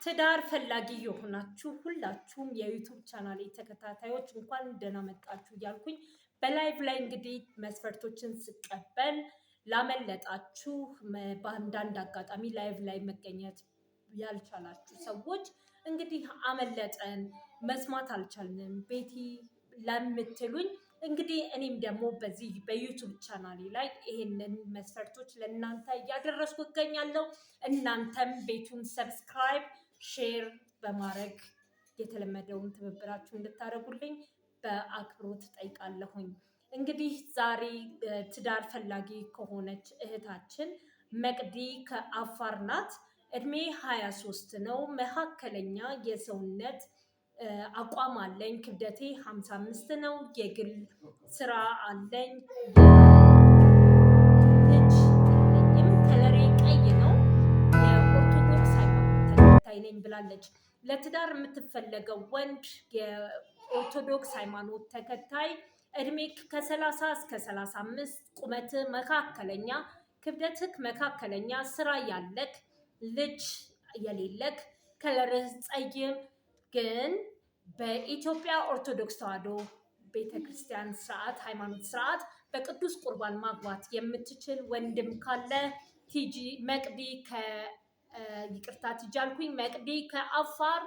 ትዳር ፈላጊ የሆናችሁ ሁላችሁም የዩቱብ ቻናሌ ተከታታዮች እንኳን ደህና መጣችሁ እያልኩኝ በላይቭ ላይ እንግዲህ መስፈርቶችን ስቀበል ላመለጣችሁ በአንዳንድ አጋጣሚ ላይቭ ላይ መገኘት ያልቻላችሁ ሰዎች እንግዲህ አመለጠን መስማት አልቻልንም ቤቲ ለምትሉኝ እንግዲህ እኔም ደግሞ በዚህ በዩቱብ ቻናሌ ላይ ይሄንን መስፈርቶች ለእናንተ እያደረስኩ እገኛለሁ። እናንተም ቤቱን ሰብስክራይብ ሼር በማድረግ የተለመደውን ትብብራችሁ እንድታደርጉልኝ በአክብሮት ጠይቃለሁኝ። እንግዲህ ዛሬ ትዳር ፈላጊ ከሆነች እህታችን መቅዲ ከአፋር ናት። እድሜ 23 ነው። መካከለኛ የሰውነት አቋም አለኝ። ክብደቴ 55 ነው። የግል ስራ አለኝ። ከለሬ ቀይ ነው። የኦርቶዶክስ ሃይማኖት ተከታይ ነኝ ብላለች። ለትዳር የምትፈለገው ወንድ የኦርቶዶክስ ሃይማኖት ተከታይ፣ እድሜ ከ30 እስከ 35፣ ቁመት መካከለኛ፣ ክብደትህ መካከለኛ፣ ስራ ያለክ፣ ልጅ የሌለክ፣ ከለርህ ጸይም ግን በኢትዮጵያ ኦርቶዶክስ ተዋሕዶ ቤተክርስቲያን ስርዓት ሃይማኖት ስርዓት በቅዱስ ቁርባን ማግባት የምትችል ወንድም ካለ ቲጂ መቅዲ ይቅርታ ቲጂ አልኩኝ። መቅዲ ከአፋር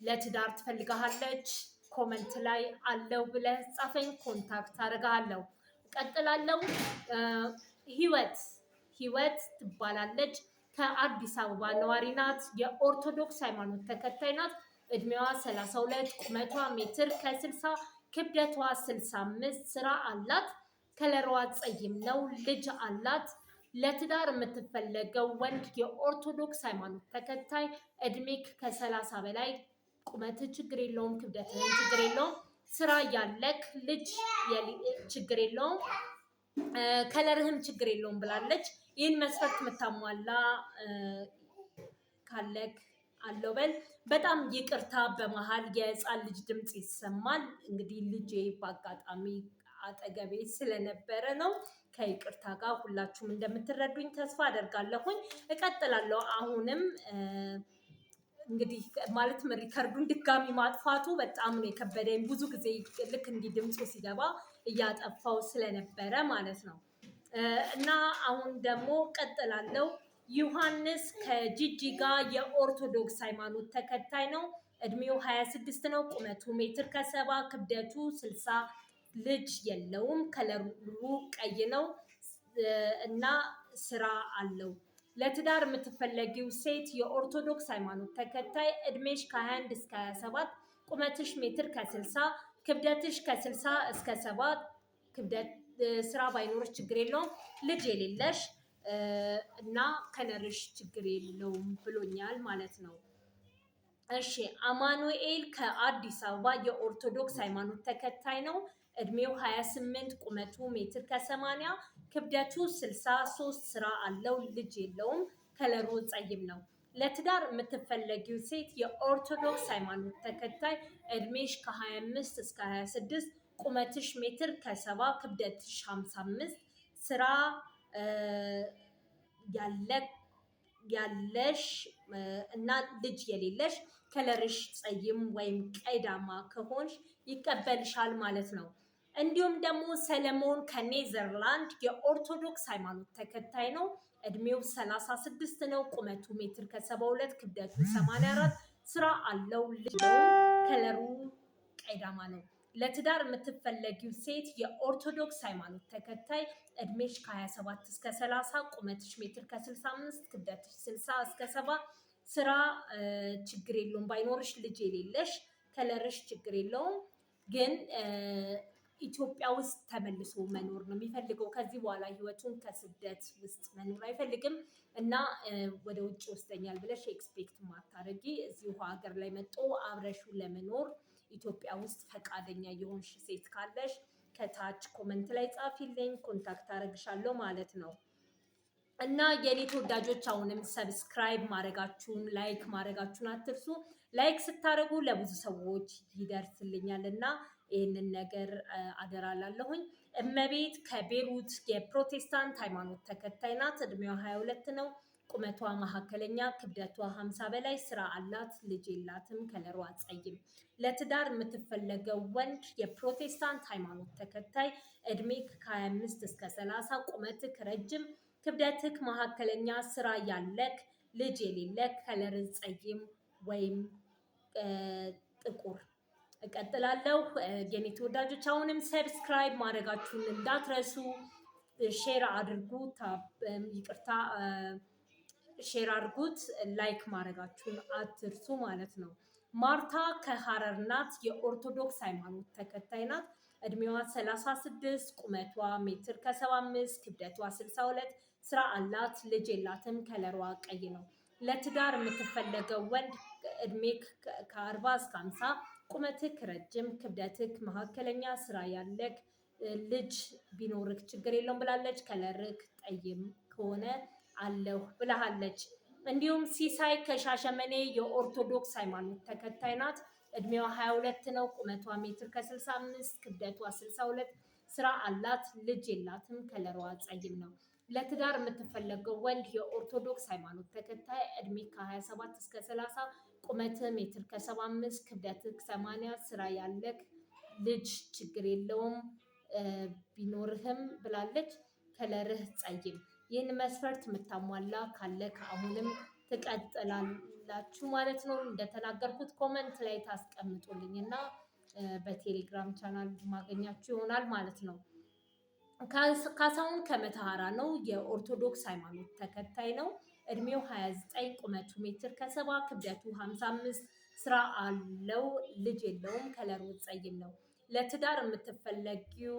ለትዳር ትፈልጋለች። ኮመንት ላይ አለው ብለህ ጻፈኝ፣ ኮንታክት አደርጋለሁ። እቀጥላለሁ። ህይወት ትባላለች። ከአዲስ አበባ ነዋሪ ናት። የኦርቶዶክስ ሃይማኖት ተከታይ ናት። እድሜዋ 32፣ ቁመቷ ሜትር ከ60፣ ክብደቷ 65፣ ስራ አላት። ከለሯ ጸይም ነው። ልጅ አላት። ለትዳር የምትፈለገው ወንድ የኦርቶዶክስ ሃይማኖት ተከታይ፣ እድሜክ ከ30 በላይ፣ ቁመት ችግር የለውም፣ ክብደት ችግር የለውም፣ ስራ ያለክ፣ ልጅ ችግር የለውም፣ ከለርህም ችግር የለውም ብላለች። ይህን መስፈርት የምታሟላ ካለክ አለው በል። በጣም ይቅርታ፣ በመሃል የህፃን ልጅ ድምፅ ይሰማል። እንግዲህ ልጄ በአጋጣሚ አጠገቤ ስለነበረ ነው። ከይቅርታ ጋር ሁላችሁም እንደምትረዱኝ ተስፋ አደርጋለሁኝ። እቀጥላለሁ። አሁንም እንግዲህ ማለትም ሪከርዱን ድጋሚ ማጥፋቱ በጣም ነው የከበደኝ። ብዙ ጊዜ ልክ እንዲህ ድምፁ ሲገባ እያጠፋው ስለነበረ ማለት ነው። እና አሁን ደግሞ ቀጥላለሁ። ዮሐንስ ከጂጂጋ የኦርቶዶክስ ሃይማኖት ተከታይ ነው። እድሜው 26 ነው። ቁመቱ ሜትር ከ70፣ ክብደቱ 60፣ ልጅ የለውም፣ ከለሩ ቀይ ነው እና ስራ አለው። ለትዳር የምትፈለጊው ሴት የኦርቶዶክስ ሃይማኖት ተከታይ፣ እድሜሽ ከ21 እስከ 27፣ ቁመትሽ ሜትር ከ60፣ ክብደትሽ ከ60 እስከ 70፣ ክብደት ስራ ባይኖርሽ ችግር የለውም፣ ልጅ የሌለሽ እና ከለርሽ ችግር የለውም ብሎኛል ማለት ነው። እሺ፣ አማኑኤል ከአዲስ አበባ የኦርቶዶክስ ሃይማኖት ተከታይ ነው። እድሜው 28፣ ቁመቱ ሜትር ከ80፣ ክብደቱ 63፣ ስራ አለው፣ ልጅ የለውም፣ ከለሩ ጸይም ነው። ለትዳር የምትፈለጊው ሴት የኦርቶዶክስ ሃይማኖት ተከታይ፣ እድሜሽ ከ25 እስከ 26፣ ቁመትሽ ሜትር ከ70፣ ክብደትሽ 55፣ ስራ ያለሽ እና ልጅ የሌለሽ፣ ከለርሽ ጸይም ወይም ቀይዳማ ከሆንሽ ይቀበልሻል ማለት ነው። እንዲሁም ደግሞ ሰለሞን ከኔዘርላንድ የኦርቶዶክስ ሃይማኖት ተከታይ ነው። እድሜው 36 ነው። ቁመቱ ሜትር ከ72፣ ክብደቱ 84፣ ስራ አለው፣ ልጅ ነው፣ ከለሩ ቀይዳማ ነው። ለትዳር የምትፈለጊው ሴት የኦርቶዶክስ ሃይማኖት ተከታይ፣ እድሜሽ ከ27 እስከ 30፣ ቁመትሽ ሜትር ከ65፣ ክብደትሽ 60 እስከ 70፣ ስራ ችግር የለውም ባይኖርሽ፣ ልጅ የሌለሽ፣ ከለርሽ ችግር የለውም ግን ኢትዮጵያ ውስጥ ተመልሶ መኖር ነው የሚፈልገው። ከዚህ በኋላ ህይወቱን ከስደት ውስጥ መኖር አይፈልግም እና ወደ ውጭ ወስደኛል ብለሽ ኤክስፔክት ማታረጊ፣ እዚሁ ሀገር ላይ መጦ አብረሹ ለመኖር ኢትዮጵያ ውስጥ ፈቃደኛ የሆንሽ ሴት ካለሽ ከታች ኮመንት ላይ ጻፊልኝ፣ ኮንታክት አረግሻለሁ ማለት ነው። እና የኔ ተወዳጆች አሁንም ሰብስክራይብ ማድረጋችሁን ላይክ ማድረጋችሁን አትርሱ። ላይክ ስታደርጉ ለብዙ ሰዎች ይደርስልኛል እና ይህንን ነገር አደራ ላለሁኝ። እመቤት ከቤሩት የፕሮቴስታንት ሃይማኖት ተከታይ ናት። እድሜዋ 22 ነው። ቁመቷ መካከለኛ፣ ክብደቷ 50 በላይ፣ ስራ አላት፣ ልጅ የላትም፣ ከለሯ ጸይም። ለትዳር የምትፈለገው ወንድ የፕሮቴስታንት ሃይማኖት ተከታይ፣ እድሜክ ከ25 እስከ 30፣ ቁመትክ ረጅም፣ ክብደትክ መካከለኛ፣ ስራ ያለክ፣ ልጅ የሌለክ፣ ከለር ጸይም ወይም ጥቁር። እቀጥላለሁ። የኔ ተወዳጆች አሁንም ሰብስክራይብ ማድረጋችሁን እንዳትረሱ፣ ሼር አድርጉ፣ ይቅርታ ሼር አድርጉት፣ ላይክ ማድረጋችሁን አትርሱ ማለት ነው። ማርታ ከሐረር ናት። የኦርቶዶክስ ሃይማኖት ተከታይ ናት። እድሜዋ 36፣ ቁመቷ ሜትር ከ75፣ ክብደቷ 62፣ ስራ አላት፣ ልጅ የላትም፣ ከለሯ ቀይ ነው። ለትዳር የምትፈለገው ወንድ እድሜ ከ40 እስከ 50፣ ቁመትክ ረጅም፣ ክብደትክ መካከለኛ፣ ስራ ያለክ፣ ልጅ ቢኖርክ ችግር የለውም ብላለች። ከለርክ ጠይም ከሆነ አለሁ ብላለች። እንዲሁም ሲሳይ ከሻሸመኔ የኦርቶዶክስ ሃይማኖት ተከታይ ናት። እድሜዋ 22 ነው። ቁመቷ ሜትር ከ65፣ ክብደቷ 62፣ ስራ አላት፣ ልጅ የላትም፣ ከለሯ ጸይም ነው። ለትዳር የምትፈለገው ወንድ የኦርቶዶክስ ሃይማኖት ተከታይ፣ እድሜ ከ27 እስከ 30፣ ቁመት ሜትር ከ75፣ ክብደትክ 80፣ ስራ ያለክ፣ ልጅ ችግር የለውም ቢኖርህም ብላለች። ከለርህ ጸይም። ይህን መስፈርት የምታሟላ ካለ ከአሁንም ትቀጥላላችሁ ማለት ነው። እንደተናገርኩት ኮመንት ላይ ታስቀምጡልኝ እና በቴሌግራም ቻናል ማገኛችሁ ይሆናል ማለት ነው። ካሳሁን ከመተሃራ ነው። የኦርቶዶክስ ሃይማኖት ተከታይ ነው። እድሜው 29፣ ቁመቱ ሜትር ከ70፣ ክብደቱ 55፣ ስራ አለው፣ ልጅ የለውም፣ ከለሩ ጸይም ነው። ለትዳር የምትፈለጊው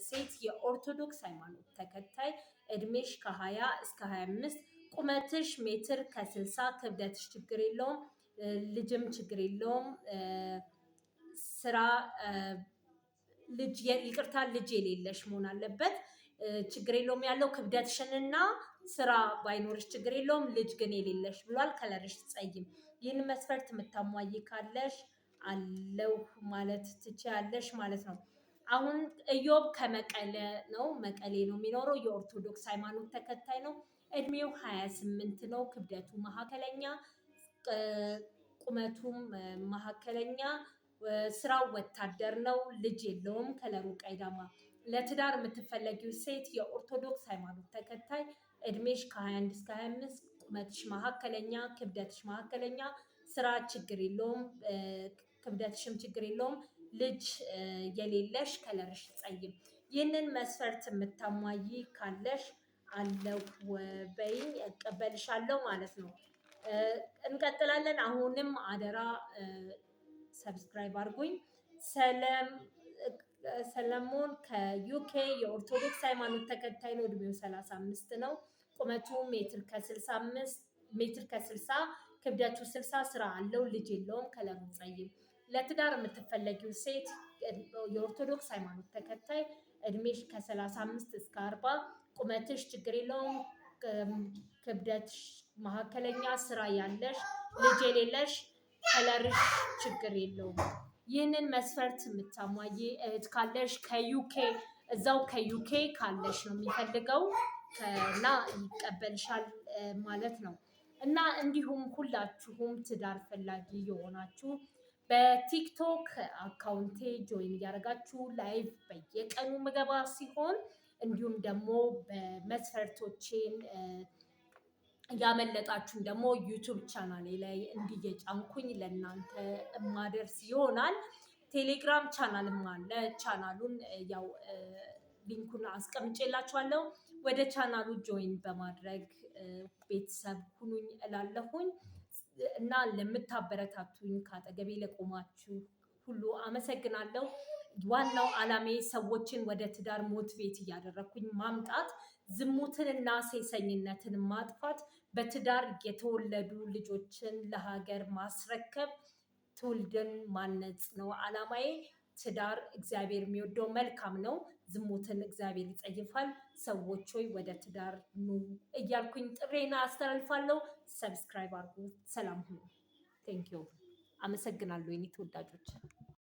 ሴት የኦርቶዶክስ ሃይማኖት ተከታይ፣ እድሜሽ ከ20 እስከ 25፣ ቁመትሽ ሜትር ከ60፣ ክብደትሽ ችግር የለውም፣ ልጅም ችግር የለውም፣ ስራ ልጅ ይቅርታ ልጅ የሌለሽ መሆን አለበት። ችግር የለውም ያለው ክብደትሽንና ስራ ባይኖርሽ ችግር የለውም፣ ልጅ ግን የሌለሽ ብሏል። ከለርሽ ጸይም። ይህን መስፈርት የምታሟይ ካለሽ አለው ማለት ትችያለሽ ማለት ነው። አሁን ኢዮብ ከመቀለ ነው። መቀሌ ነው የሚኖረው። የኦርቶዶክስ ሃይማኖት ተከታይ ነው። እድሜው 28 ነው። ክብደቱ መካከለኛ፣ ቁመቱም መካከለኛ፣ ስራው ወታደር ነው። ልጅ የለውም። ከለሩ ቀይዳማ። ለትዳር የምትፈለጊው ሴት የኦርቶዶክስ ሃይማኖት ተከታይ፣ እድሜሽ ከ21 እስከ 25፣ ቁመትሽ መካከለኛ፣ ክብደትሽ መካከለኛ፣ ስራ ችግር የለውም፣ ክብደትሽም ችግር የለውም፣ ልጅ የሌለሽ፣ ከለርሽ ጸይም። ይህንን መስፈርት የምታሟይ ካለሽ አለው በይኝ፣ እቀበልሻለሁ ማለት ነው። እንቀጥላለን። አሁንም አደራ ሰብስክራይብ አድርጉኝ። ሰለሞን ከዩኬ የኦርቶዶክስ ሃይማኖት ተከታይ ነው። እድሜው 35 ነው። ቁመቱ ሜትር ከ60፣ ክብደቱ 60፣ ስራ አለው፣ ልጅ የለውም፣ ከለሩ ጸይም። ለትዳር የምትፈለጊው ሴት የኦርቶዶክስ ሃይማኖት ተከታይ፣ እድሜሽ ከ35 እስከ 40፣ ቁመትሽ ችግር የለውም፣ ክብደትሽ መካከለኛ፣ ስራ ያለሽ፣ ልጅ የሌለሽ፣ ከለርሽ ችግር የለውም። ይህንን መስፈርት የምታሟይ እህት ካለሽ ከዩኬ እዛው ከዩኬ ካለሽ ነው የሚፈልገው እና ይቀበልሻል ማለት ነው። እና እንዲሁም ሁላችሁም ትዳር ፈላጊ የሆናችሁ በቲክቶክ አካውንቴ ጆይን እያደረጋችሁ ላይቭ በየቀኑ ምገባ ሲሆን እንዲሁም ደግሞ በመስፈርቶቼን ያመለጣችሁን ደግሞ ዩቱብ ቻናሌ ላይ እንዲየጫንኩኝ ለእናንተ ማደርስ ይሆናል። ቴሌግራም ቻናልም አለ። ቻናሉን ያው ሊንኩን አስቀምጬላችኋለሁ። ወደ ቻናሉ ጆይን በማድረግ ቤተሰብ ሁኑኝ እላለሁኝ እና ለምታበረታቱኝ ካጠገቤ ለቆማችሁ ሁሉ አመሰግናለሁ። ዋናው ዓላሜ ሰዎችን ወደ ትዳር ሞቲቬት እያደረኩኝ ማምጣት፣ ዝሙትንና ሴሰኝነትን ማጥፋት፣ በትዳር የተወለዱ ልጆችን ለሀገር ማስረከብ፣ ትውልድን ማነጽ ነው ዓላማዬ። ትዳር እግዚአብሔር የሚወደው መልካም ነው። ዝሙትን እግዚአብሔር ይጸይፋል። ሰዎች ሆይ ወደ ትዳር ኑ እያልኩኝ ጥሬና አስተላልፋለሁ። ሰብስክራይብ አድርጉ። ሰላም ሁኑ። ቴንኪዩ። አመሰግናለሁ የኔ ተወዳጆች።